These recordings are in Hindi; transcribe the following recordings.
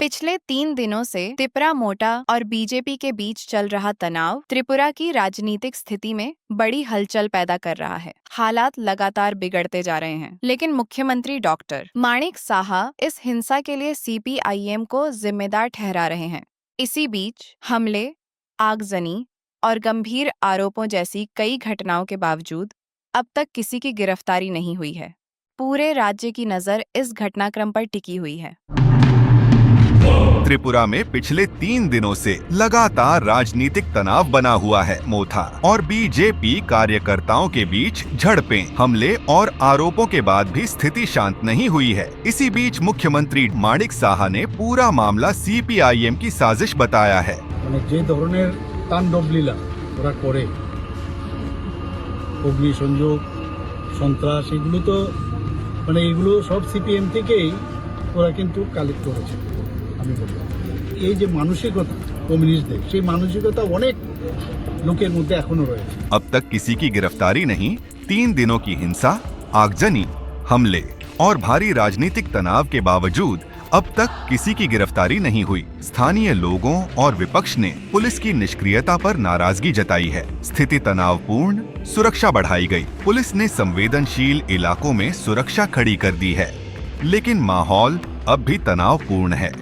पिछले 3 दिनों से त्रिपुरा मोटा और बीजेपी के बीच चल रहा तनाव त्रिपुरा की राजनीतिक स्थिति में बड़ी हलचल पैदा कर रहा है। हालात लगातार बिगड़ते जा रहे हैं, लेकिन मुख्यमंत्री डॉक्टर माणिक साहा इस हिंसा के लिए सीपीआईएम को जिम्मेदार ठहरा रहे हैं। इसी बीच हमले, आगजनी और गंभीर आरोपों जैसी कई घटनाओं के बावजूद अब तक किसी की गिरफ्तारी नहीं हुई है। पूरे राज्य की नजर इस घटनाक्रम पर टिकी हुई है। त्रिपुरा में पिछले 3 दिनों से लगातार राजनीतिक तनाव बना हुआ है। मोथा और बीजेपी कार्यकर्ताओं के बीच झड़पें, हमले और आरोपों के बाद भी स्थिति शांत नहीं हुई है। इसी बीच मुख्यमंत्री माणिक साहा ने पूरा मामला सीपीआईएम की साजिश बताया है। যে ধরনের তাণ্ডব লীলা ওরা করে, অগ্নিসংযোগ, সন্ত্রাস, এগুলো তো এগুলো সব সিপিএম থেকেই ওরা কিন্তু কালেক্ট করেছে। আমি বলবো এই যে মানসিকতা কমিউনিস্টদের, সেই মানসিকতা অনেক লোকের মধ্যে এখনো রয়েছে। अब तक किसी की गिरफ्तारी नहीं। 3 दिनों की हिंसा, आगजनी, हमले और भारी राजनीतिक तनाव के बावजूद अब तक किसी की गिरफ्तारी नहीं हुई। स्थानीय लोगों और विपक्ष ने पुलिस की निष्क्रियता पर नाराजगी जताई है। स्थिति तनावपूर्ण, सुरक्षा बढ़ाई गई। पुलिस ने संवेदनशील इलाकों में सुरक्षा खड़ी कर दी है, लेकिन माहौल अब भी तनावपूर्ण है।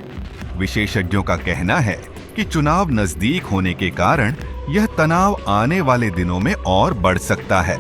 विशेषज्ञों का कहना है कि चुनाव नजदीक होने के कारण यह तनाव आने वाले दिनों में और बढ़ सकता है।